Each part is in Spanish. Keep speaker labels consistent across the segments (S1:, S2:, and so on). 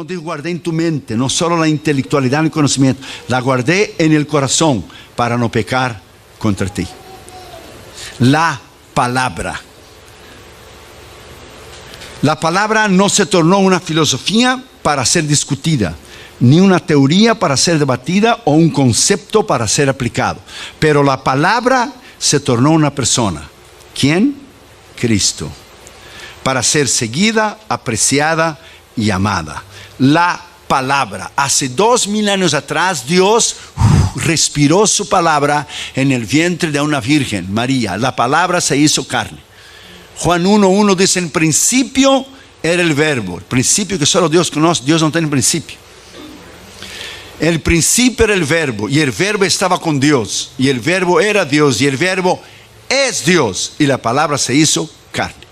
S1: dijo guardé en tu mente, no solo la intelectualidad y el conocimiento, la guardé en el corazón para no pecar contra ti. La palabra. La palabra no se tornó una filosofía para ser discutida, ni una teoría para ser debatida o un concepto para ser aplicado. Pero la palabra se tornó una persona. ¿Quién? Cristo. Para ser seguida, apreciada y amada. La palabra. Hace 2000 años atrás, Dios respiró su palabra en el vientre de una virgen, María. La palabra se hizo carne. Juan 1:1 dice: en principio era el verbo. El principio que solo Dios conoce. Dios no tiene principio. El principio era el verbo, y el verbo estaba con Dios, y el verbo era Dios, y el verbo es Dios, y la palabra se hizo carne.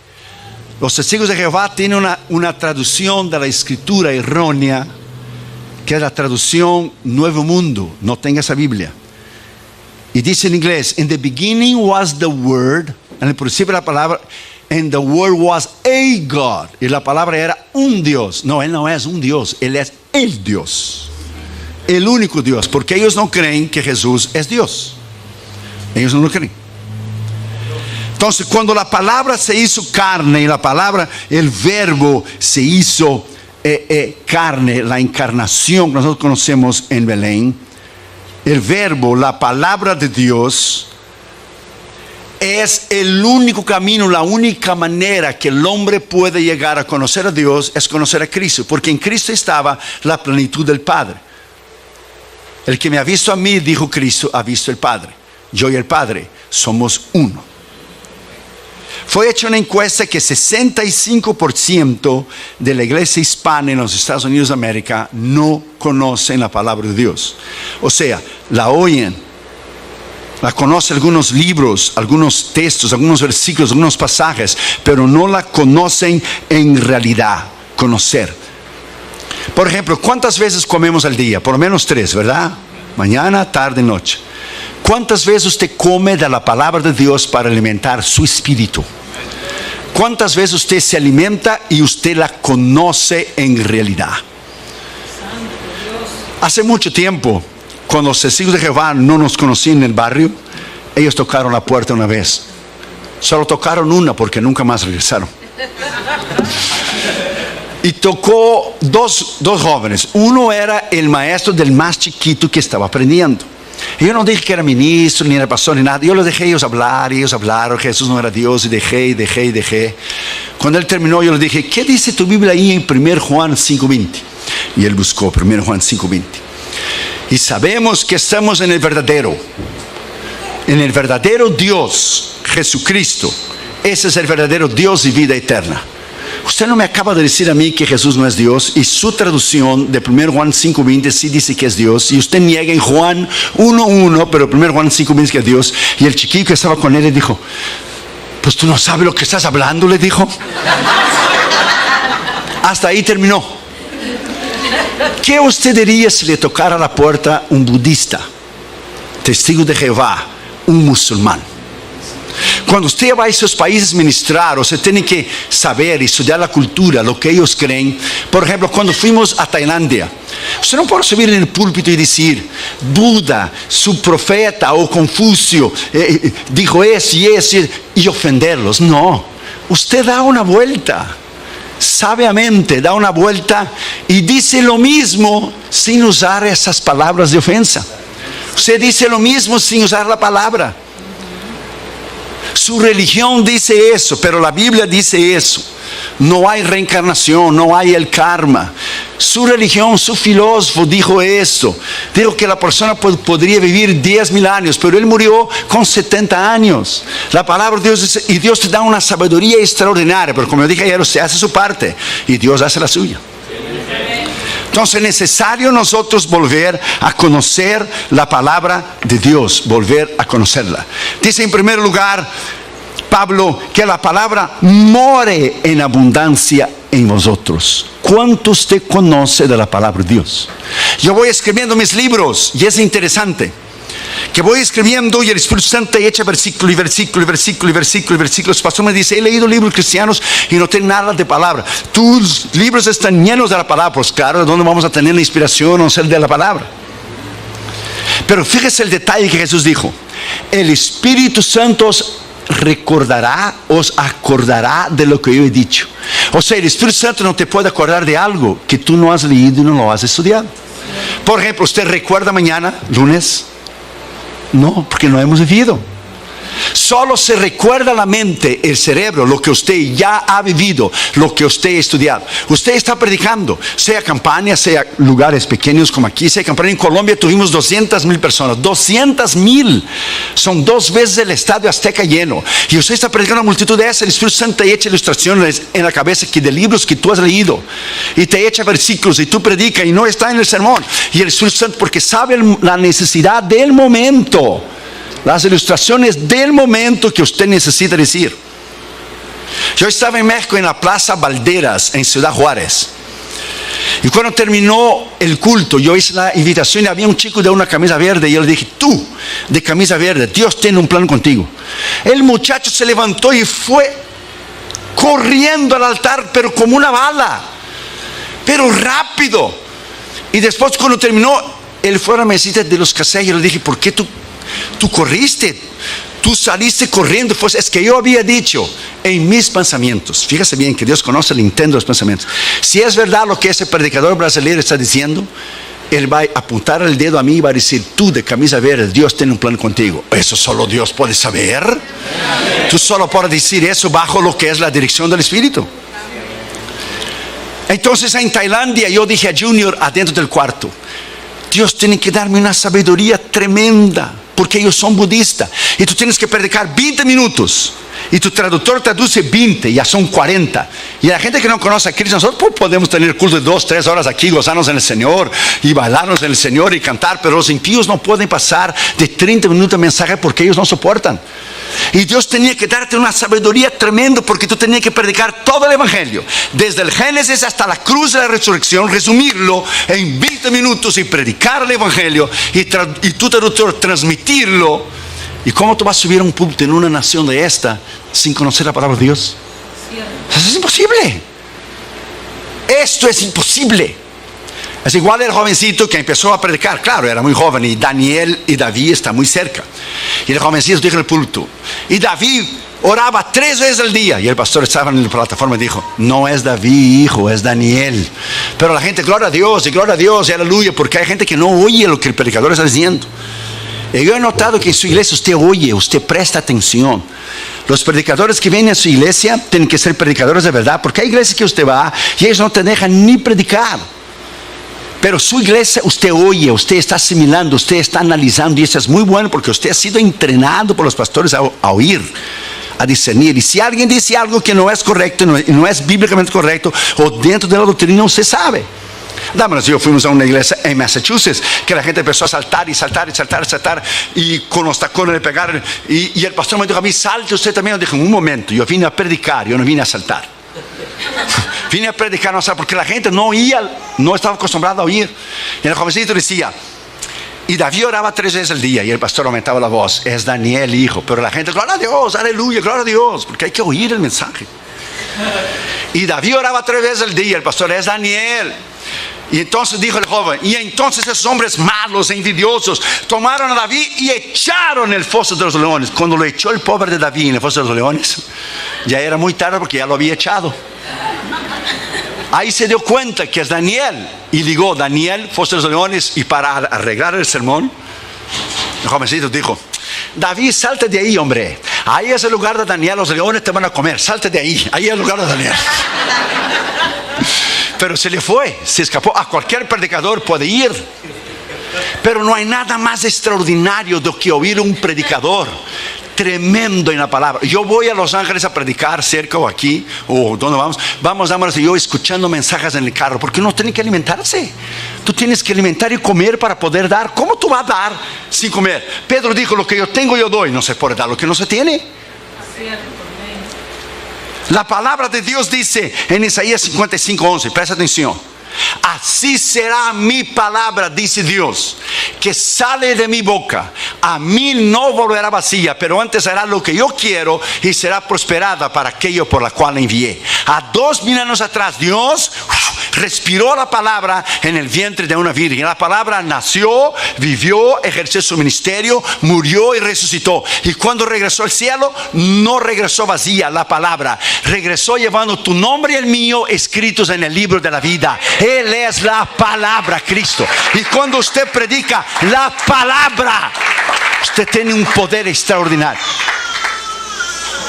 S1: Los testigos de Jehová tienen una traducción de la escritura errónea, que es la traducción Nuevo Mundo. No tenga esa Biblia. Y dice en inglés: in the beginning was the word. En el principio la palabra, and the word was a God. Y la palabra era un Dios. No, Él no es un Dios, Él es el Dios. El único Dios, porque ellos no creen que Jesús es Dios. Ellos no lo creen. Entonces, cuando la palabra se hizo carne, y la palabra, el verbo se hizo carne, la encarnación que nosotros conocemos en Belén, el verbo, la palabra de Dios, es el único camino, la única manera que el hombre puede llegar a conocer a Dios, es conocer a Cristo, porque en Cristo estaba la plenitud del Padre. El que me ha visto a mí, dijo Cristo, ha visto el Padre. Yo y el Padre somos uno. Fue hecha una encuesta que 65% de la iglesia hispana en los Estados Unidos de América no conocen la palabra de Dios. O sea, la oyen, la conocen algunos libros, algunos textos, algunos versículos, algunos pasajes, pero no la conocen en realidad, conocer. Por ejemplo, ¿cuántas veces comemos al día? Por lo menos 3, ¿verdad? Mañana, tarde, noche. ¿Cuántas veces usted come de la palabra de Dios para alimentar su espíritu? ¿Cuántas veces usted se alimenta y usted la conoce en realidad? Hace mucho tiempo, cuando los testigos de Jehová no nos conocían en el barrio, ellos tocaron la puerta una vez. Solo tocaron una porque nunca más regresaron. Y tocó dos jóvenes. Uno era el maestro del más chiquito que estaba aprendiendo. Y yo no dije que era ministro, ni era pastor, ni nada. Yo los dejé ellos hablar, y ellos hablaron. Jesús no era Dios, y dejé. Cuando él terminó, yo le dije: ¿qué dice tu Biblia ahí en 1 Juan 5:20? Y él buscó 1 Juan 5:20. Y sabemos que estamos en el verdadero Dios, Jesucristo. Ese es el verdadero Dios y vida eterna. Usted no me acaba de decir a mí que Jesús no es Dios, y su traducción de 1 Juan 5:20 sí dice que es Dios, y usted niega en Juan 1:1, pero 1 Juan 5:20 que es Dios. Y el chiquillo que estaba con él le dijo: pues tú no sabes lo que estás hablando, le dijo. Hasta ahí terminó. ¿Qué usted diría si le tocara la puerta un budista, testigo de Jehová, un musulmán? Cuando usted va a esos países a ministrar, usted tiene que saber y estudiar la cultura, lo que ellos creen. Por ejemplo, cuando fuimos a Tailandia, usted no puede subir en el púlpito y decir: Buda, su profeta o Confucio dijo eso y eso, y ofenderlos. No, usted da una vuelta, sabiamente da una vuelta y dice lo mismo sin usar esas palabras de ofensa. Usted dice lo mismo sin usar la palabra. Su religión dice eso, pero la Biblia dice eso. No hay reencarnación, no hay el karma. Su religión, su filósofo dijo eso. Dijo que la persona podría vivir 10,000 años, pero él murió con 70 años. La palabra de Dios dice, y Dios te da una sabiduría extraordinaria, pero como yo dije ayer, usted hace su parte y Dios hace la suya. Entonces es necesario nosotros volver a conocer la palabra de Dios, volver a conocerla. Dice en primer lugar Pablo que la palabra more en abundancia en vosotros. ¿Cuánto usted conoce de la palabra de Dios? Yo voy escribiendo mis libros y es interesante. Que voy escribiendo y el Espíritu Santo te echa versículo y versículo y versículo y versículo y versículo. El pastor me dice, he leído libros cristianos y no tienen nada de palabra. Tus libros están llenos de la palabra. Pues claro, ¿de dónde vamos a tener la inspiración o ser de la palabra? Pero fíjese el detalle que Jesús dijo. El Espíritu Santo os recordará, os acordará de lo que yo he dicho. O sea, el Espíritu Santo no te puede acordar de algo que tú no has leído y no lo has estudiado. Por ejemplo, ¿usted recuerda mañana, lunes? No, porque no hemos vivido. Solo se recuerda la mente, el cerebro, lo que usted ya ha vivido, lo que usted ha estudiado. Usted está predicando, sea campaña, sea lugares pequeños como aquí, sea campaña. En Colombia tuvimos 200,000 personas. 200,000 son 2 veces el Estadio Azteca lleno. Y usted está predicando a una multitud de esas. El Espíritu Santo te echa ilustraciones en la cabeza que de libros que tú has leído, y te echa versículos y tú predicas y no está en el sermón. Y el Espíritu Santo, porque sabe la necesidad del momento, las ilustraciones del momento que usted necesita decir. Yo estaba en México, en la Plaza Valderas, en Ciudad Juárez. Y cuando terminó el culto, yo hice la invitación y había un chico de una camisa verde. Y yo le dije, tú, de camisa verde, Dios tiene un plan contigo. El muchacho se levantó y fue corriendo al altar, pero como una bala, pero rápido. Y después, cuando terminó, él fue a la mesita de los casellos. Yo le dije, ¿por qué tú corriste? Tú saliste corriendo. Pues es que yo había dicho en mis pensamientos. Fíjese bien que Dios conoce el intento de los pensamientos. Si es verdad lo que ese predicador brasileño está diciendo, él va a apuntar el dedo a mí y va a decir, tú de camisa verde, Dios tiene un plan contigo. Eso solo Dios puede saber. Tú solo puedes decir eso bajo lo que es la dirección del Espíritu. Entonces en Tailandia yo dije a Junior adentro del cuarto, Dios tiene que darme una sabiduría tremenda, porque ellos son budistas y tú tienes que predicar 20 minutos y tu traductor traduce 20, ya son 40. Y la gente que no conoce a Cristo, nosotros podemos tener culto de 2, 3 horas aquí, gozarnos en el Señor y bailarnos en el Señor y cantar, pero los impíos no pueden pasar de 30 minutos de mensaje porque ellos no soportan. Y Dios tenía que darte una sabiduría tremenda, porque tú tenías que predicar todo el evangelio desde el Génesis hasta la cruz de la resurrección, resumirlo en 20 minutos y predicar el evangelio y tu traductor transmitirlo. ¿Y cómo tú vas a subir a un púlpito en una nación de esta sin conocer la palabra de Dios? Eso es imposible. Esto es imposible. Es igual el jovencito que empezó a predicar. Claro, era muy joven, y Daniel y David están muy cerca. Y el jovencito dijo en el púlpito, y David oraba 3 veces al día. Y el pastor estaba en la plataforma y dijo, no es David, hijo, es Daniel. Pero la gente, gloria a Dios y aleluya, porque hay gente que no oye lo que el predicador está diciendo. Y yo he notado que en su iglesia usted oye, usted presta atención. Los predicadores que vienen a su iglesia tienen que ser predicadores de verdad, porque hay iglesias que usted va y ellos no te dejan ni predicar. Pero su iglesia usted oye, usted está asimilando, usted está analizando, y eso es muy bueno, porque usted ha sido entrenado por los pastores a oír, a discernir. Y si alguien dice algo que no es correcto, no es bíblicamente correcto, o dentro de la doctrina, usted sabe. Dámonos, yo fuimos a una iglesia en Massachusetts que la gente empezó a saltar y con los tacones le pegaron, y el pastor me dijo a mí, salte usted también. Yo dije, un momento, yo vine a predicar, yo no vine a saltar. Vine a predicar, no, porque la gente no oía, no estaba acostumbrada a oír. Y el jovencito decía, y David oraba 3 veces al día, y el pastor aumentaba la voz, es Daniel, hijo. Pero la gente, gloria a Dios, aleluya, gloria a Dios, porque hay que oír el mensaje. Y David oraba 3 veces al día, el pastor, es Daniel. Y entonces dijo el joven, y entonces esos hombres malos e envidiosos tomaron a David y echaron en el foso de los leones. Cuando lo echó el pobre de David en el foso de los leones, ya era muy tarde, porque ya lo había echado. Ahí se dio cuenta que es Daniel, y digo, Daniel, foso de los leones. Y para arreglar el sermón, el jovencito dijo, David, salte de ahí, hombre, ahí es el lugar de Daniel, los leones te van a comer, salte de ahí, ahí es el lugar de Daniel. Pero se le fue, se escapó. A cualquier predicador puede ir, pero no hay nada más extraordinario de que oír un predicador tremendo en la palabra. Yo voy a Los Ángeles a predicar, cerca o aquí, o donde vamos, yo escuchando mensajes en el carro, porque uno tiene que alimentarse. Tú tienes que alimentar y comer para poder dar. ¿Cómo tú vas a dar sin comer? Pedro dijo, lo que yo tengo yo doy. No se puede dar lo que no se tiene. La palabra de Dios dice en Isaías 55:11, presta atención, así será mi palabra, dice Dios, que sale de mi boca. a mí no volverá vacía, pero antes hará lo que yo quiero y será prosperada para aquello por la cual la envié. A 2000 años atrás, Dios respiró la palabra en el vientre de una virgen. La palabra nació, vivió, ejerció su ministerio, murió y resucitó. Y cuando regresó al cielo, no regresó vacía la palabra. Regresó llevando tu nombre y el mío escritos en el libro de la vida. Él es la palabra, Cristo. Y cuando usted predica la palabra, usted tiene un poder extraordinario.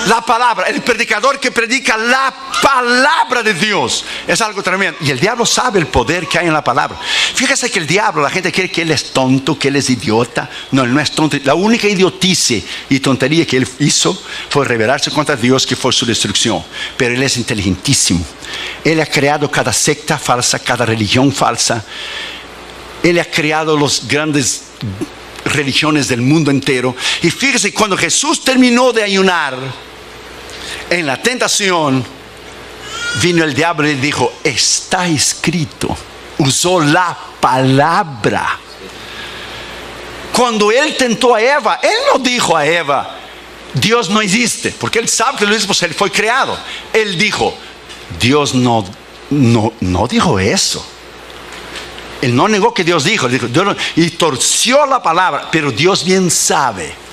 S1: La palabra, el predicador que predica la palabra de Dios es algo tremendo. Y el diablo sabe el poder que hay en la palabra. Fíjese que el diablo, la gente cree que él es tonto, que él es idiota. No, él no es tonto. La única idiotice y tontería que él hizo fue rebelarse contra Dios, que fue su destrucción. Pero él es inteligentísimo. Él ha creado cada secta falsa, cada religión falsa. Él ha creado los grandes religiones del mundo entero. Y fíjese, cuando Jesús terminó de ayunar, en la tentación, vino el diablo y dijo: está escrito. Usó la palabra. Cuando él tentó a Eva, él no dijo a Eva: Dios no existe, porque él sabe que lo dice, pues él fue creado. Él dijo: Dios no dijo eso. Él no negó que Dios dijo, Dios no, y torció la palabra. Pero Dios bien sabe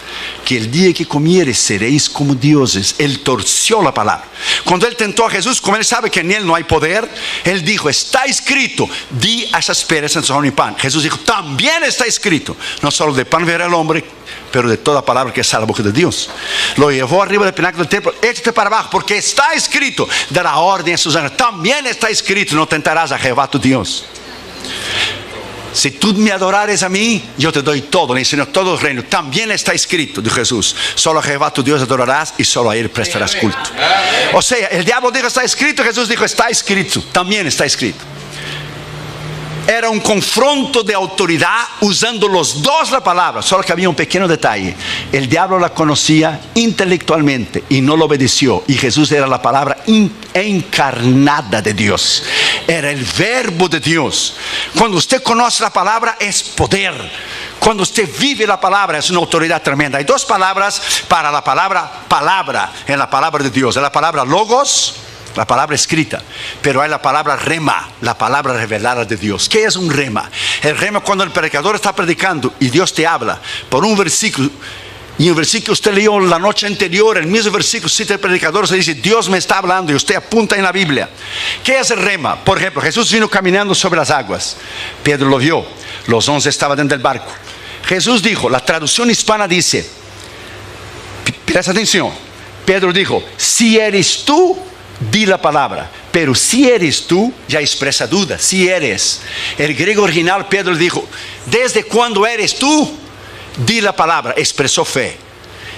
S1: que el día que comieres seréis como dioses. Él torció la palabra. Cuando él tentó a Jesús, como él sabe que en él no hay poder, él dijo: está escrito, di a esas piedras en son y pan. Jesús dijo: también está escrito, no solo de pan vivirá el hombre, pero de toda palabra que sale de la boca de Dios. Lo llevó arriba del pináculo del templo: échate para abajo, porque está escrito, dará orden a sus ángeles. También está escrito: no tentarás a Jehová tu Dios. Si tú me adorares a mí, yo te doy todo, le enseño todo el reino. También está escrito, dijo Jesús: solo a Jehová tu Dios adorarás y solo a él prestarás culto. O sea, el diablo dijo: está escrito. Jesús dijo: está escrito, también está escrito. Era un confronto de autoridad usando los dos la palabra. Solo que había un pequeño detalle: el diablo la conocía intelectualmente y no lo obedeció. Y Jesús era la palabra encarnada de Dios. Era el verbo de Dios. Cuando usted conoce la palabra, es poder. Cuando usted vive la palabra, es una autoridad tremenda. Hay dos palabras para la palabra en la palabra de Dios. Es la palabra logos, la palabra escrita, pero hay la palabra rema, la palabra revelada de Dios. ¿Qué es un rema? El rema, cuando el predicador está predicando y Dios te habla por un versículo, y el versículo usted leyó la noche anterior, el mismo versículo cita el predicador, se dice: Dios me está hablando, y usted apunta en la Biblia. ¿Qué es el rema? Por ejemplo, Jesús vino caminando sobre las aguas. Pedro lo vio. Los 11 estaban dentro del barco. Jesús dijo, la traducción hispana dice, presta atención, Pedro dijo: si eres tú, di la palabra. Pero si eres tú, ya expresa duda. Si eres. El griego original, Pedro dijo: desde cuando eres tú, di la palabra. Expresó fe.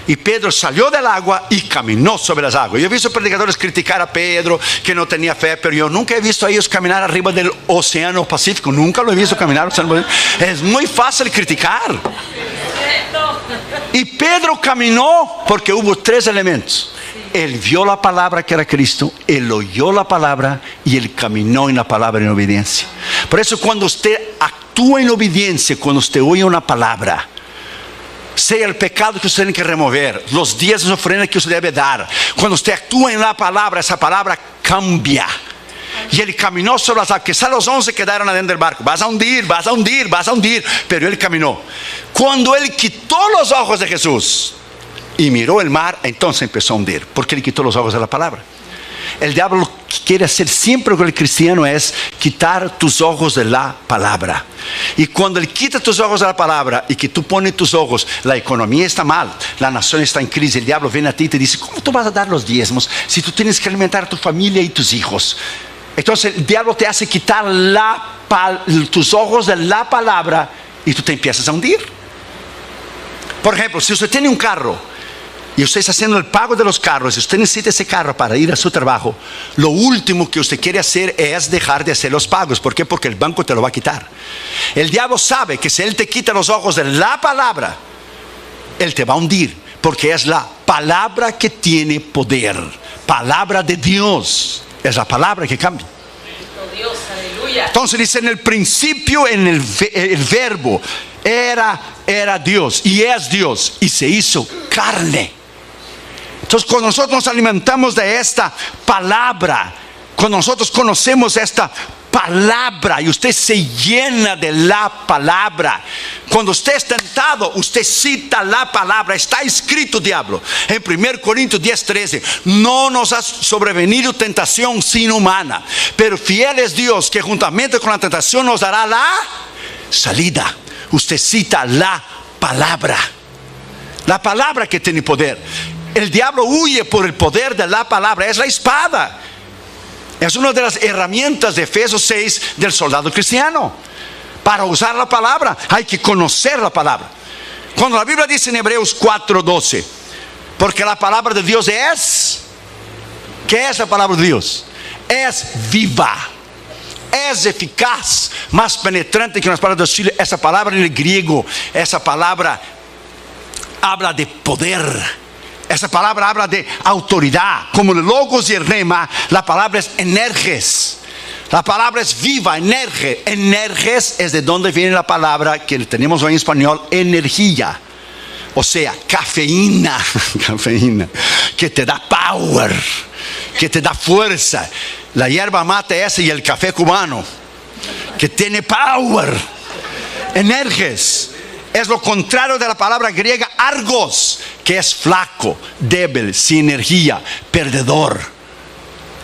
S1: Y Pedro salió del agua y caminó sobre las aguas. Yo he visto predicadores criticar a Pedro, que no tenía fe, pero yo nunca he visto a ellos caminar arriba del océano Pacífico. Nunca lo he visto caminar. Es muy fácil criticar. Y Pedro caminó porque hubo tres elementos. Él vio la palabra, que era Cristo. Él oyó la palabra y él caminó en la palabra en obediencia. Por eso, cuando usted actúa en obediencia, cuando usted oye una palabra, sea el pecado que usted tiene que remover, los días de ofrenda que usted debe dar, cuando usted actúa en la palabra, esa palabra cambia. Y él caminó sobre las aguas. Quizá los 11 quedaron adentro del barco: vas a hundir, vas a hundir, vas a hundir. Pero él caminó. Cuando él quitó los ojos de Jesús y miró el mar, entonces empezó a hundir, porque él quitó los ojos de la palabra. El diablo lo que quiere hacer siempre con el cristiano es quitar tus ojos de la palabra. Y cuando él quita tus ojos de la palabra y que tú pones tus ojos, la economía está mal, la nación está en crisis, el diablo viene a ti y te dice: ¿cómo tú vas a dar los diezmos si tú tienes que alimentar a tu familia y tus hijos? Entonces el diablo te hace quitar tus ojos de la palabra y tú te empiezas a hundir. Por ejemplo, si usted tiene un carro y usted está haciendo el pago de los carros, y usted necesita ese carro para ir a su trabajo, lo último que usted quiere hacer es dejar de hacer los pagos. ¿Por qué? Porque el banco te lo va a quitar. El diablo sabe que si él te quita los ojos de la palabra, él te va a hundir, porque es la palabra que tiene poder. Palabra de Dios es la palabra que cambia. Entonces dice: en el principio, en el verbo, era Dios y es Dios y se hizo carne. Entonces, cuando nosotros nos alimentamos de esta palabra, cuando nosotros conocemos esta palabra y usted se llena de la palabra, cuando usted es tentado, usted cita la palabra. Está escrito, diablo, en 1 Corintios 10:13: no nos ha sobrevenido tentación sino humana, pero fiel es Dios, que juntamente con la tentación nos dará la salida. Usted cita la palabra que tiene poder. El diablo huye por el poder de la palabra. Es la espada. Es una de las herramientas de Efesios 6 del soldado cristiano. Para usar la palabra hay que conocer la palabra. Cuando la Biblia dice en Hebreos 4:12, porque la palabra de Dios es, ¿qué es la palabra de Dios? Es viva, es eficaz, más penetrante que las palabras de Chile. Esa palabra en el griego, esa palabra habla de poder. Esa palabra habla de autoridad. Como el logos y el rema, la palabra es energes. La palabra es viva, energes es de donde viene la palabra que tenemos hoy en español, energía. O sea, cafeína, que te da power, que te da fuerza. La hierba mate esa y el café cubano, que tiene power. Energes es lo contrario de la palabra griega argos, que es flaco, débil, sin energía, perdedor,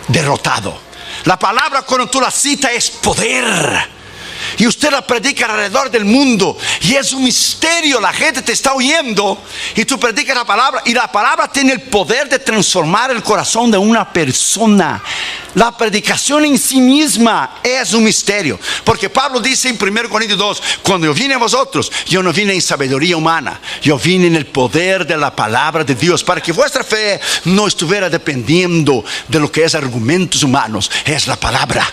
S1: derrotado. La palabra, cuando tú la citas, es poder. Y usted la predica alrededor del mundo y es un misterio. La gente te está oyendo y tú predicas la palabra, y la palabra tiene el poder de transformar el corazón de una persona. La predicación en sí misma es un misterio, porque Pablo dice en 1 Corintios 2: cuando yo vine a vosotros, yo no vine en sabiduría humana, yo vine en el poder de la palabra de Dios, para que vuestra fe no estuviera dependiendo de lo que es argumentos humanos. Es la palabra.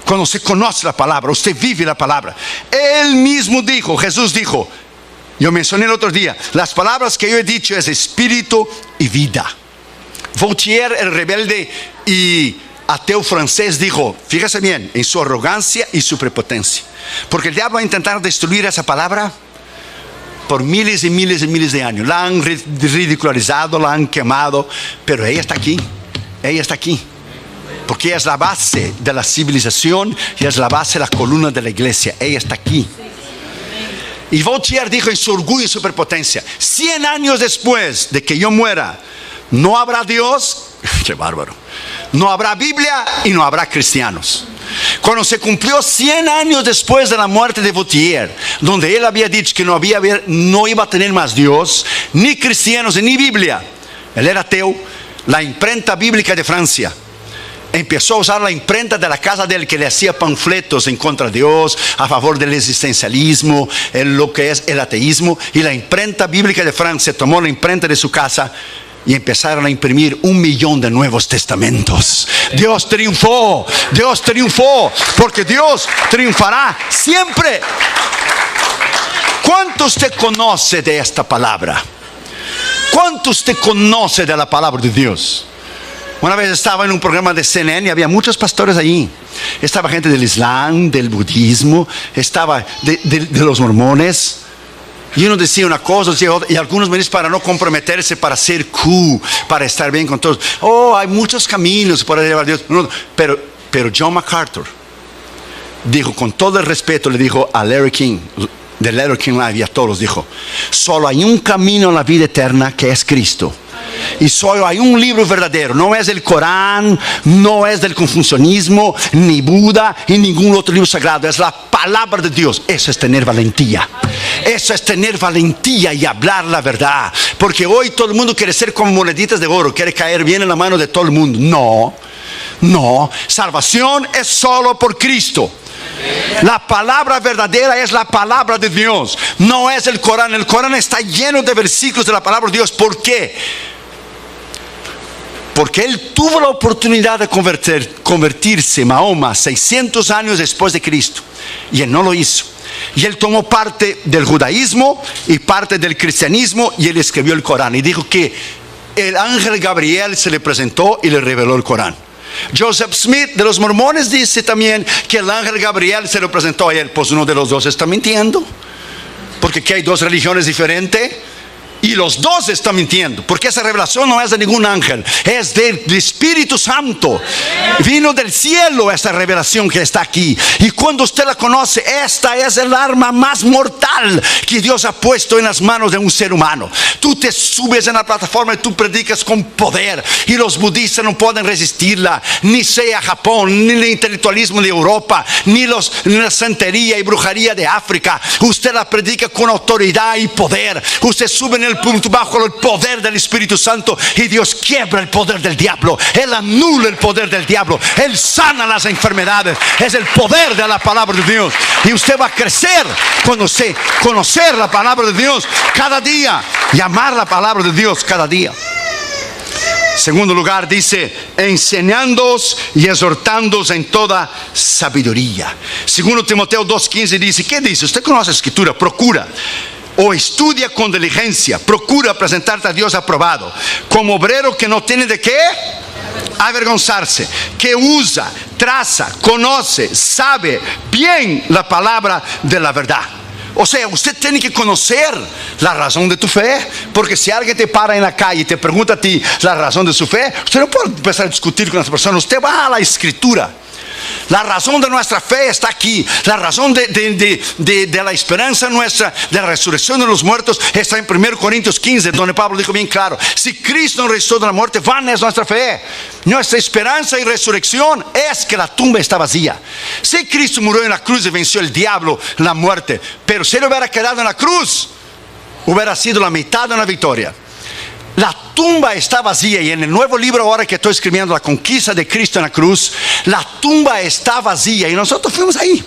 S1: Cuando usted conoce la palabra, usted vive la palabra. Él mismo dijo, Jesús dijo, yo mencioné el otro día, las palabras que yo he dicho es espíritu y vida. Voltaire, el rebelde y ateo francés, dijo, fíjese bien, en su arrogancia y su prepotencia, porque el diablo va a intentar destruir esa palabra por miles y miles y miles de años. La han ridicularizado, la han quemado, pero ella está aquí, porque ella es la base de la civilización y es la base, la columna de la iglesia. Ella está aquí. Y Voltaire dijo en su orgullo y superpotencia: 100 años después de que yo muera, no habrá Dios, qué bárbaro, no habrá Biblia y no habrá cristianos. Cuando se cumplió 100 años después de la muerte de Voltaire, donde él había dicho que no iba a tener más Dios, ni cristianos, ni Biblia, él era ateo, la imprenta bíblica de Francia empezó a usar la imprenta de la casa de él, que le hacía panfletos en contra de Dios, a favor del existencialismo, lo que es el ateísmo. Y la imprenta bíblica de Francia tomó la imprenta de su casa y empezaron a imprimir 1 millón de Nuevos Testamentos. Dios triunfó, porque Dios triunfará siempre. ¿Cuánto usted conoce de esta palabra? ¿Cuánto usted conoce de la palabra de Dios? Una vez estaba en un programa de CNN y había muchos pastores allí. Estaba gente del Islam, del budismo, estaba de los mormones. Y uno decía una cosa, decía otra, y algunos me dicen, para no comprometerse, para ser cool, para estar bien con todos. Hay muchos caminos para llevar a Dios. No, pero John MacArthur dijo, con todo el respeto, le dijo a Larry King, de Larry King Live, y a todos, dijo: solo hay un camino a la vida eterna, que es Cristo. Y solo hay un libro verdadero. No es el Corán, no es del confucianismo, ni Buda, y ningún otro libro sagrado. Es la palabra de Dios. Eso es tener valentía. Eso es tener valentía y hablar la verdad. Porque hoy todo el mundo quiere ser como moneditas de oro, quiere caer bien en la mano de todo el mundo. No, salvación es solo por Cristo. La palabra verdadera es la palabra de Dios, no es el Corán. El Corán está lleno de versículos de la palabra de Dios. ¿Por qué? Porque él tuvo la oportunidad de convertirse, Mahoma, 600 años después de Cristo, y él no lo hizo. Y él tomó parte del judaísmo y parte del cristianismo, y él escribió el Corán y dijo que el ángel Gabriel se le presentó y le reveló el Corán. Joseph Smith de los mormones dice también que el ángel Gabriel se lo presentó a él. Pues uno de los dos está mintiendo. Porque aquí hay dos religiones diferentes. Y los dos están mintiendo, porque esa revelación no es de ningún ángel, es del Espíritu Santo. Vino del cielo esa revelación que está aquí. Y cuando usted la conoce, esta es el arma más mortal que Dios ha puesto en las manos de un ser humano. Tú te subes en la plataforma y tú predicas con poder, y los budistas no pueden resistirla, ni sea Japón, ni el intelectualismo de Europa, ni la santería y brujería de África. Usted la predica con autoridad y poder. Usted sube en el punto bajo el poder del Espíritu Santo, y Dios quiebra el poder del diablo. Él anula el poder del diablo. Él sana las enfermedades. Es el poder de la palabra de Dios. Y usted va a crecer cuando usted conocer la palabra de Dios cada día y amar la palabra de Dios cada día. Segundo lugar, dice: enseñándoos y exhortándoos en toda sabiduría. Segundo Timoteo 2:15 dice, ¿qué dice? Usted conoce la Escritura. Procura o estudia con diligencia, procura presentarte a Dios aprobado, como obrero que no tiene de qué avergonzarse, que usa, traza, conoce, sabe bien la palabra de la verdad. O sea, usted tiene que conocer la razón de tu fe, porque si alguien te para en la calle y te pregunta a ti la razón de su fe, usted no puede empezar a discutir con esa persona. Usted va a la Escritura. La razón de nuestra fe está aquí. La razón de la esperanza nuestra, de la resurrección de los muertos, está en 1 Corintios 15, donde Pablo dijo bien claro: si Cristo nos resucitó de la muerte, vana es nuestra fe. Nuestra esperanza y resurrección es que la tumba está vacía. Si Cristo murió en la cruz y venció el diablo, la muerte, pero si él hubiera quedado en la cruz, hubiera sido la mitad de una victoria. La tumba está vacía, y en el nuevo libro ahora que estoy escribiendo, La conquista de Cristo en la cruz, la tumba está vacía, y nosotros fuimos ahí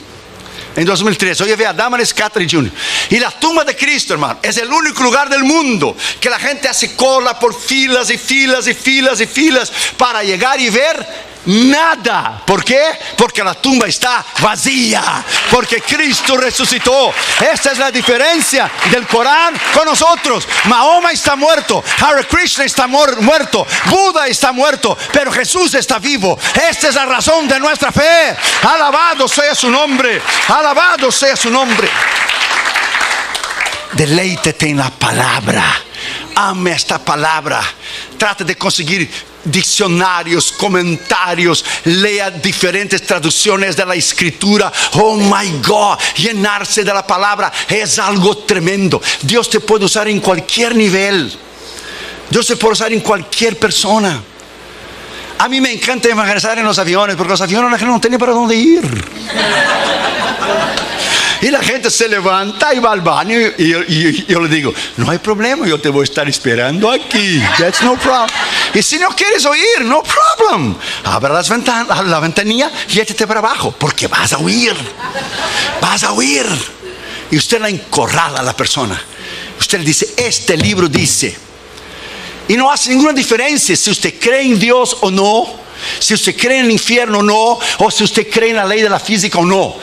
S1: en 2013. Yo llevé a Damaris Catherine Jr. Y la tumba de Cristo, hermano, es el único lugar del mundo que la gente hace cola por filas y filas y filas y filas para llegar y ver nada. ¿Por qué? Porque la tumba está vacía, porque Cristo resucitó. Esta es la diferencia del Corán con nosotros. Mahoma está muerto, Hare Krishna está muerto, Buda está muerto, pero Jesús está vivo. Esta es la razón de nuestra fe. Alabado sea su nombre, alabado sea su nombre. Deleítete en la palabra. Ame esta palabra. Trate de conseguir diccionarios, comentarios, lea diferentes traducciones de la Escritura. Oh my God, llenarse de la palabra es algo tremendo. Dios te puede usar en cualquier nivel. Dios te puede usar en cualquier persona. A mí me encanta evangelizar en los aviones, porque los aviones la gente no tiene para dónde ir. Y la gente se levanta y va al baño, y yo le digo: no hay problema, yo te voy a estar esperando aquí. That's no problem. Y si no quieres oír, no problem. Abre la ventanilla y échate para abajo, porque vas a oír. Vas a oír. Y usted la encorrala a la persona. Usted le dice: este libro dice. Y no hace ninguna diferencia si usted cree en Dios o no, si usted cree en el infierno o no, o si usted cree en la ley de la física o no.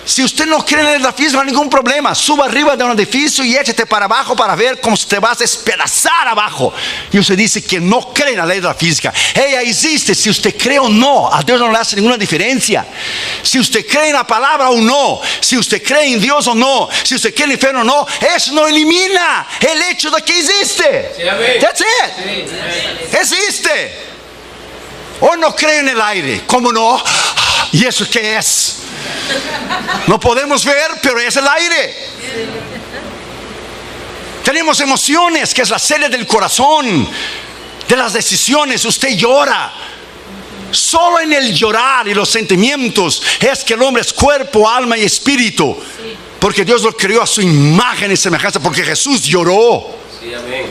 S1: Si usted no cree en la ley de la física, no hay ningún problema. Suba arriba de un edificio y échate para abajo para ver cómo te vas a despedazar abajo. Y usted dice que no cree en la ley de la física. Ella existe, si usted cree o no. A Dios no le hace ninguna diferencia. Si usted cree en la palabra o no, si usted cree en Dios o no, si usted cree en el infierno o no, eso no elimina el hecho de que existe. That's it. Existe. O no cree en el aire. ¿Cómo no? ¿Y eso qué es? No podemos ver, pero es el aire. Tenemos emociones, que es la sede del corazón, de las decisiones. Usted llora. Solo en el llorar y los sentimientos es que el hombre es cuerpo, alma y espíritu. Porque Dios lo creó a su imagen y semejanza, porque Jesús lloró. Sí, amén.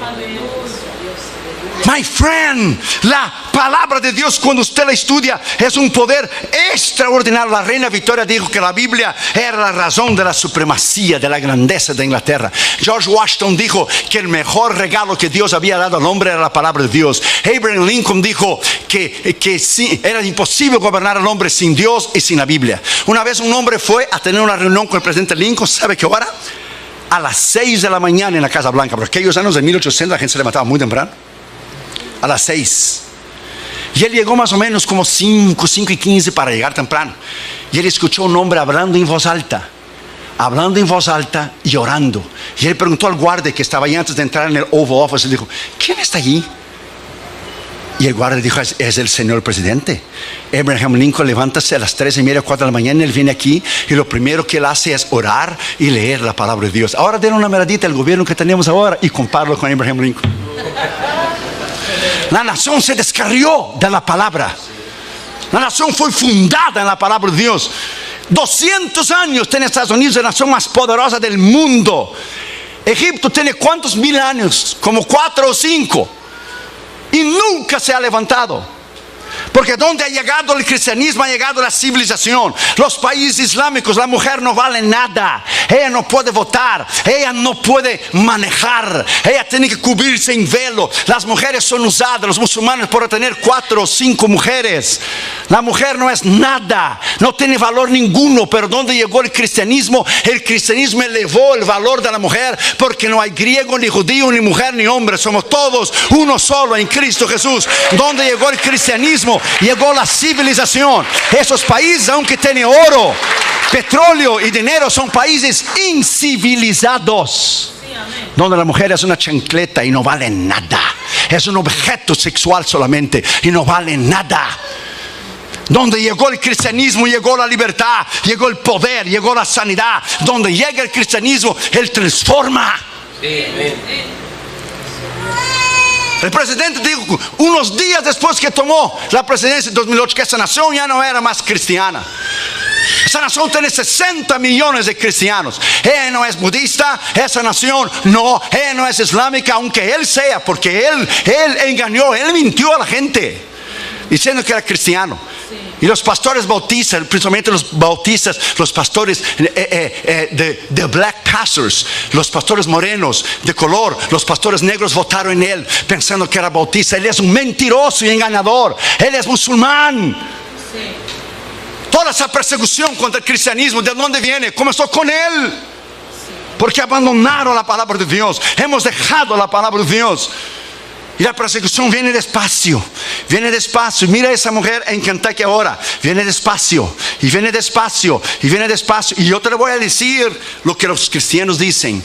S1: My friend, la palabra de Dios, cuando usted la estudia, es un poder extraordinario. La reina Victoria dijo que la Biblia era la razón de la supremacía, de la grandeza de Inglaterra. George Washington dijo que el mejor regalo que Dios había dado al hombre era la palabra de Dios. Abraham Lincoln dijo que sí, era imposible gobernar al hombre sin Dios y sin la Biblia. Una vez un hombre fue a tener una reunión con el presidente Lincoln. ¿Sabe qué hora? A las 6 de la mañana en la Casa Blanca. Porque aquellos años de 1800 la gente se levantaba muy temprano. A las 6. Y él llegó más o menos como 5:15 para llegar temprano. Y él escuchó un hombre hablando en voz alta. hablando en voz alta y orando. Y él preguntó al guardia que estaba ahí antes de entrar en el Oval Office, y dijo: ¿quién está allí? Y el guardia dijo: es el señor presidente. Abraham Lincoln levántase a las 3:30, 4 de la mañana. Él viene aquí y lo primero que él hace es orar y leer la palabra de Dios. Ahora den una miradita al gobierno que tenemos ahora y compáralo con Abraham Lincoln. La nación se descarrió de la palabra. La nación fue fundada en la palabra de Dios. 200 años tiene Estados Unidos, la nación más poderosa del mundo. Egipto tiene ¿cuántos mil años? Como 4 o 5. Y nunca se ha levantado. Porque donde ha llegado el cristianismo, ha llegado la civilización. Los países islámicos, la mujer no vale nada. Ella no puede votar, ella no puede manejar, ella tiene que cubrirse en velo. Las mujeres son usadas, los musulmanes, por tener 4 o 5 mujeres. La mujer no es nada, no tiene valor ninguno. Pero donde llegó el cristianismo elevó el valor de la mujer. Porque no hay griego, ni judío, ni mujer, ni hombre. Somos todos uno solo en Cristo Jesús. Donde llegó el cristianismo, llegó la civilización. Esos países, aunque tienen oro, petróleo y dinero, son países incivilizados. Donde la mujer es una chancleta y no vale nada. Es un objeto sexual solamente y no vale nada. Donde llegó el cristianismo, llegó la libertad, llegó el poder, llegó la sanidad. Donde llega el cristianismo, Él transforma. El presidente dijo unos días después que tomó la presidencia en 2008 que esa nación ya no era más cristiana. Esa nación tiene 60 millones de cristianos. Ella no es budista, esa nación ella no es islámica, aunque él sea, porque él engañó, él mintió a la gente diciendo que era cristiano. Y los pastores bautistas, principalmente los bautistas, los pastores de black pastors, los pastores morenos de color, los pastores negros votaron en él pensando que era bautista. Él es un mentiroso y engañador. Él es musulmán. Toda esa persecución contra el cristianismo, ¿de dónde viene? Comenzó con él. Porque abandonaron la palabra de Dios. Hemos dejado la palabra de Dios. Y la persecución viene despacio. Viene despacio. Mira a esa mujer en Kentucky ahora. Viene despacio. Y viene despacio. Y viene despacio. Y yo te le voy a decir lo que los cristianos dicen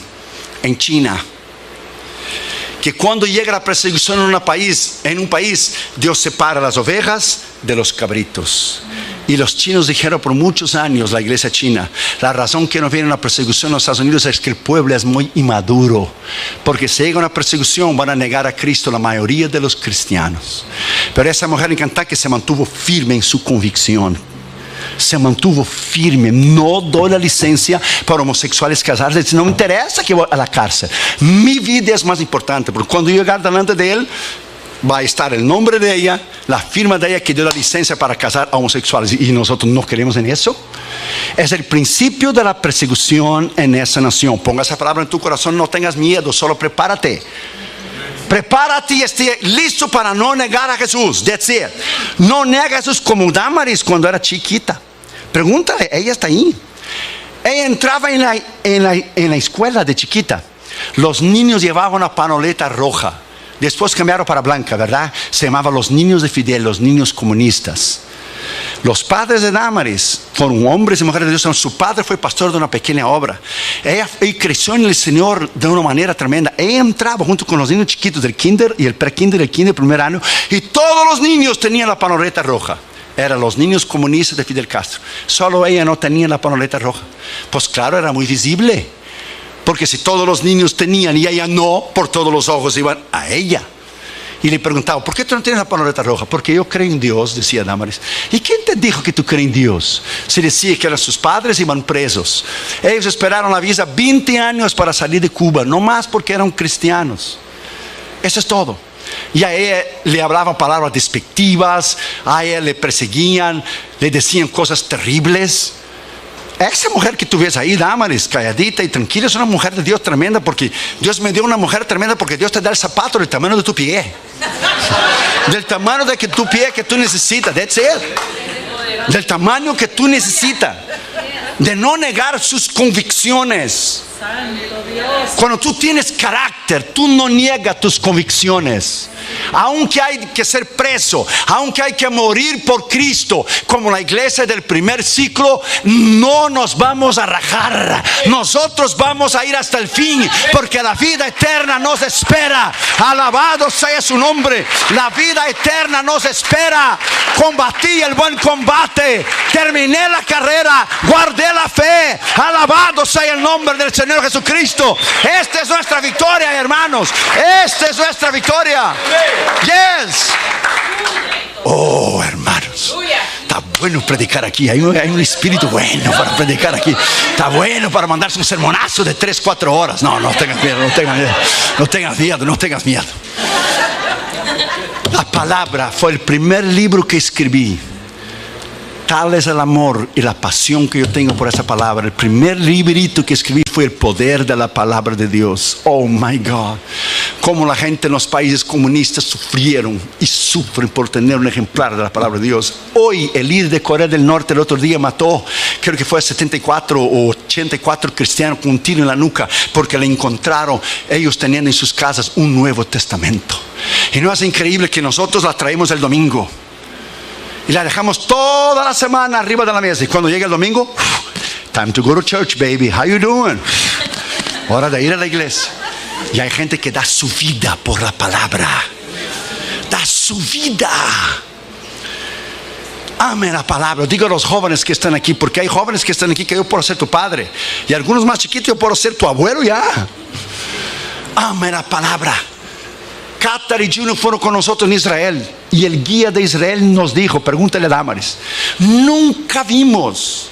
S1: en China. Que cuando llega la persecución en un país, Dios separa las ovejas de los cabritos. Y los chinos dijeron por muchos años, la iglesia china, la razón que no viene una persecución en los Estados Unidos es que el pueblo es muy inmaduro. Porque si llega una persecución van a negar a Cristo la mayoría de los cristianos. Pero esa mujer en Kentucky se mantuvo firme en su convicción. Se mantuvo firme. No doy la licencia para homosexuales casarse. No me interesa que voy a la cárcel. Mi vida es más importante. Porque cuando yo llegar delante de él, va a estar el nombre de ella, la firma de ella que dio la licencia para casar a homosexuales. Y nosotros no queremos en eso. Es el principio de la persecución en esa nación. Ponga esa palabra en tu corazón. No tengas miedo, solo prepárate. Prepárate y esté listo para no negar a Jesús. That's it. No nega a Jesús como Damaris cuando era chiquita. Pregúntale, ella está ahí. Ella entraba en la escuela de chiquita. Los niños llevaban una panoleta roja. Después cambiaron para blanca, ¿verdad? Se llamaban los niños de Fidel, los niños comunistas. Los padres de Damaris fueron hombres y mujeres de Dios. Su padre fue pastor de una pequeña obra. Ella creció en el Señor de una manera tremenda. Ella entraba junto con los niños chiquitos del kinder y el pre-kinder, el kinder primer año. Y todos los niños tenían la panoleta roja. Eran los niños comunistas de Fidel Castro. Solo ella no tenía la panoleta roja. Pues claro, era muy visible. Porque si todos los niños tenían y ella no, por todos los ojos iban a ella. Y le preguntaba, ¿por qué tú no tienes la panoleta roja? Porque yo creo en Dios, decía Damaris. ¿Y quién te dijo que tú crees en Dios? Se decía que eran sus padres, iban presos. Ellos esperaron la visa 20 años para salir de Cuba, no más porque eran cristianos. Eso es todo. Y a ella le hablaban palabras despectivas, a ella le perseguían, le decían cosas terribles. Esa mujer que tú ves ahí, Damaris, calladita y tranquila, es una mujer de Dios tremenda. Porque Dios me dio una mujer tremenda, porque Dios te da el zapato del tamaño de tu pie. Del tamaño de tu pie que tú necesitas. That's it. Del tamaño que tú necesitas. De no negar sus convicciones.
S2: Santo Dios.
S1: Cuando tú tienes carácter, tú no niegas tus convicciones. Aunque hay que ser preso, aunque hay que morir por Cristo, como la iglesia del primer ciclo, no nos vamos a rajar. Nosotros vamos a ir hasta el fin, porque la vida eterna nos espera. Alabado sea su nombre. La vida eterna nos espera. Combatí el buen combate, terminé la carrera, guardé la fe. Alabado sea el nombre del Señor Jesucristo. Esta es nuestra victoria, hermanos. Esta es nuestra victoria. Yes. Oh, hermanos, está bueno predicar aquí. Hay un espíritu bueno para predicar aquí. Está bueno para mandarse un sermonazo de 3-4 horas. No tengas miedo, no tengas miedo. No tengas miedo, no tengas miedo. La palabra fue el primer libro que escribí. Tal es el amor y la pasión que yo tengo por esa palabra. El primer librito que escribí fue el poder de la palabra de Dios. Oh my God. Cómo la gente en los países comunistas sufrieron y sufren por tener un ejemplar de la palabra de Dios. Hoy el líder de Corea del Norte el otro día mató, creo que fue 74 o 84 cristianos con un tiro en la nuca, porque le encontraron ellos teniendo en sus casas un Nuevo Testamento. Y no es increíble que nosotros la traemos el domingo y la dejamos toda la semana arriba de la mesa, y cuando llega el domingo, time to go to church, baby, how you doing? Hora de ir a la iglesia. Y hay gente que da su vida por la palabra. Da su vida. Ame la palabra. Digo a los jóvenes que están aquí, porque hay jóvenes que están aquí que yo puedo ser tu padre, y algunos más chiquitos yo puedo ser tu abuelo ya. Ame la palabra. Qatar y Juno fueron con nosotros en Israel, y el guía de Israel nos dijo, pregúntale a Damaris, nunca vimos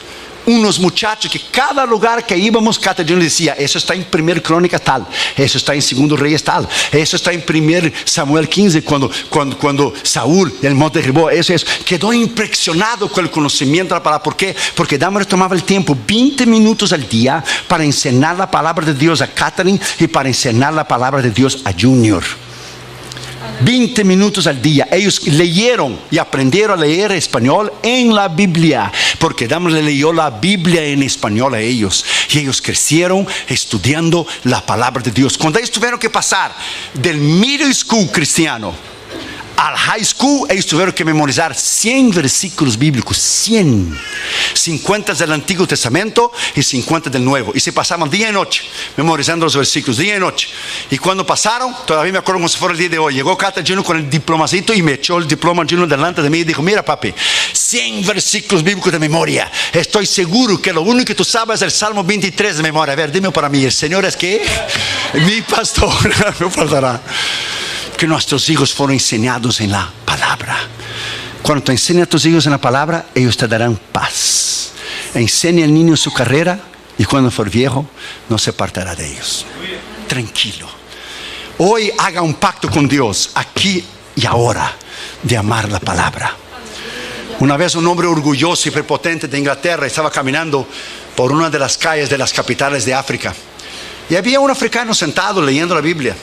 S1: unos muchachos que cada lugar que íbamos, Qatar y Juno decía, eso está en 1 Crónica tal, eso está en 2 Reyes tal, eso está en 1 Samuel 15 cuando Saúl en el monte de Gilboa, eso es. Quedó impresionado con el conocimiento de la palabra. ¿Por qué? Porque Damaris tomaba el tiempo 20 minutos al día para enseñar la palabra de Dios a Catherine y para enseñar la palabra de Dios a Junior. 20 minutos al día. Ellos leyeron y aprendieron a leer español en la Biblia, porque Damaris le leyó la Biblia en español a ellos, y ellos crecieron estudiando la palabra de Dios. Cuando ellos tuvieron que pasar del middle school cristiano al high school, ellos tuvieron que memorizar 100 versículos bíblicos, 100, 50 del Antiguo Testamento y 50 del Nuevo, y se pasaban día y noche memorizando los versículos, día y noche. Y cuando pasaron, todavía me acuerdo como si fuera el día de hoy, llegó Cata Junior con el diplomacito y me echó el diploma Junior delante de mí y dijo, mira papi, 100 versículos bíblicos de memoria. Estoy seguro que lo único que tú sabes es el Salmo 23 de memoria. A ver, dime para mí, el Señor es que mi pastor, no faltará. Que nuestros hijos fueron enseñados en la palabra. Cuando tú enseñas a tus hijos en la palabra, ellos te darán paz. Enseña al niño su carrera, y cuando for viejo no se apartará de ellos. Tranquilo. Hoy haga un pacto con Dios, aquí y ahora, de amar la palabra. Una vez un hombre orgulloso y prepotente de Inglaterra estaba caminando por una de las calles de las capitales de África, y había un africano sentado leyendo la Biblia.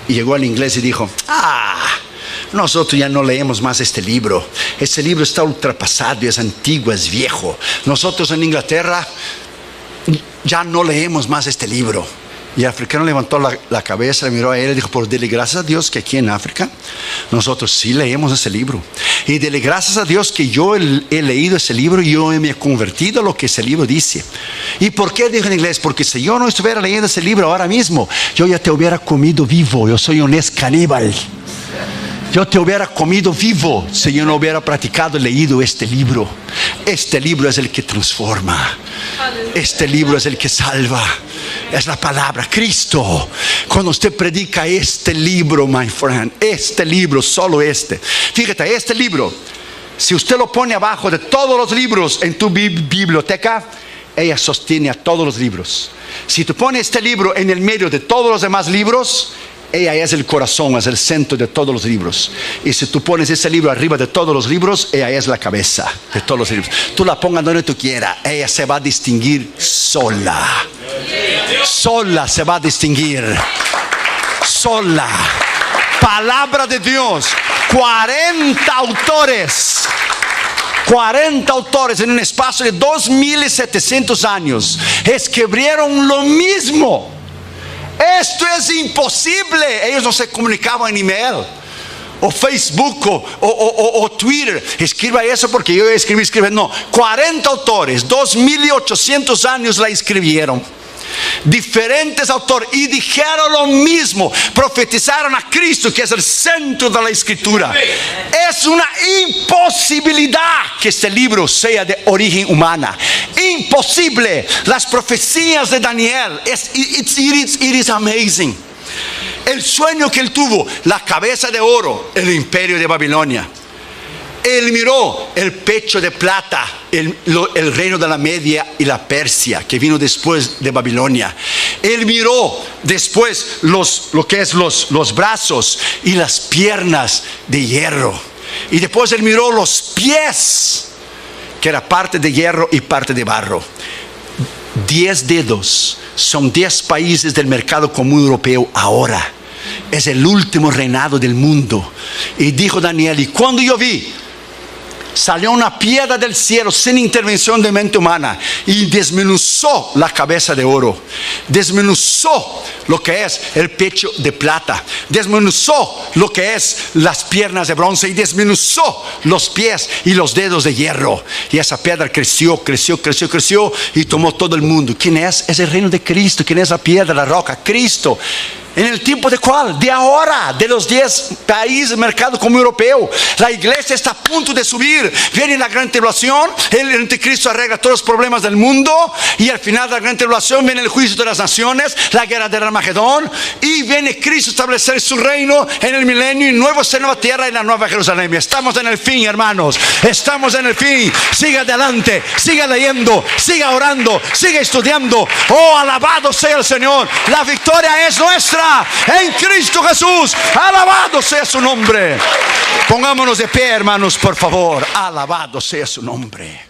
S1: Y llegó al inglés y dijo, nosotros ya no leemos más este libro. Este libro está ultrapasado, es antiguo, es viejo. Nosotros en Inglaterra ya no leemos más este libro. Y el africano levantó la cabeza, le miró a él y dijo, por dele gracias a Dios que aquí en África nosotros sí leemos ese libro. Y dele gracias a Dios que yo he leído ese libro y yo me he convertido a lo que ese libro dice. ¿Y por qué dijo en inglés? Porque si yo no estuviera leyendo ese libro ahora mismo, yo ya te hubiera comido vivo. Yo soy un ex caníbal. Yo te hubiera comido vivo si yo no hubiera practicado y leído este libro. Este libro es el que transforma. Este libro es el que salva. Es la palabra, Cristo. Cuando usted predica este libro, my friend, este libro, solo este. Fíjate, este libro, si usted lo pone abajo de todos los libros en tu biblioteca, ella sostiene a todos los libros. Si tú pones este libro en el medio de todos los demás libros, ella es el corazón, es el centro de todos los libros. Y si tú pones ese libro arriba de todos los libros, ella es la cabeza de todos los libros. Tú la pongas donde tú quieras, ella se va a distinguir sola. Sola se va a distinguir. Sola. Palabra de Dios. 40 autores. 40 autores en un espacio de 2700 años escribieron lo mismo. Esto es imposible. Ellos no se comunicaban en email o Facebook o Twitter. Escriba eso porque yo escribí. No, 40 autores, 2800 años la escribieron. Diferentes autores y dijeron lo mismo, profetizaron a Cristo, que es el centro de la escritura. Es una imposibilidad que este libro sea de origen humana. Imposible. Las profecías de Daniel, it is amazing. El sueño que él tuvo, la cabeza de oro, el imperio de Babilonia. Él miró el pecho de plata, el reino de la Media y la Persia, que vino después de Babilonia. Él miró después lo que es los brazos y las piernas de hierro. Y después él miró los pies, que era parte de hierro y parte de barro. 10 dedos son 10 países del mercado común europeo ahora. Es el último reinado del mundo. Y dijo Daniel, y cuando yo vi, salió una piedra del cielo sin intervención de mente humana y desmenuzó la cabeza de oro, desmenuzó lo que es el pecho de plata, desmenuzó lo que es las piernas de bronce y desmenuzó los pies y los dedos de hierro. Y esa piedra creció y tomó todo el mundo. ¿Quién es? Es el reino de Cristo. ¿Quién es la piedra, la roca? Cristo. ¿En el tiempo de cuál? De ahora, de los 10 países del mercado común europeo. La iglesia está a punto de subir. Viene la gran tribulación, el anticristo arregla todos los problemas del mundo, y al final de la gran tribulación viene el juicio de las naciones, la guerra del Armagedón, y viene Cristo a establecer su reino en el milenio, y nueva tierra y la nueva Jerusalén. Estamos en el fin, hermanos. Estamos en el fin. Siga adelante, siga leyendo, siga orando, siga estudiando. Oh, alabado sea el Señor. La victoria es nuestra en Cristo Jesús. Alabado sea su nombre. Pongámonos de pie, hermanos, por favor. Alabado sea su nombre.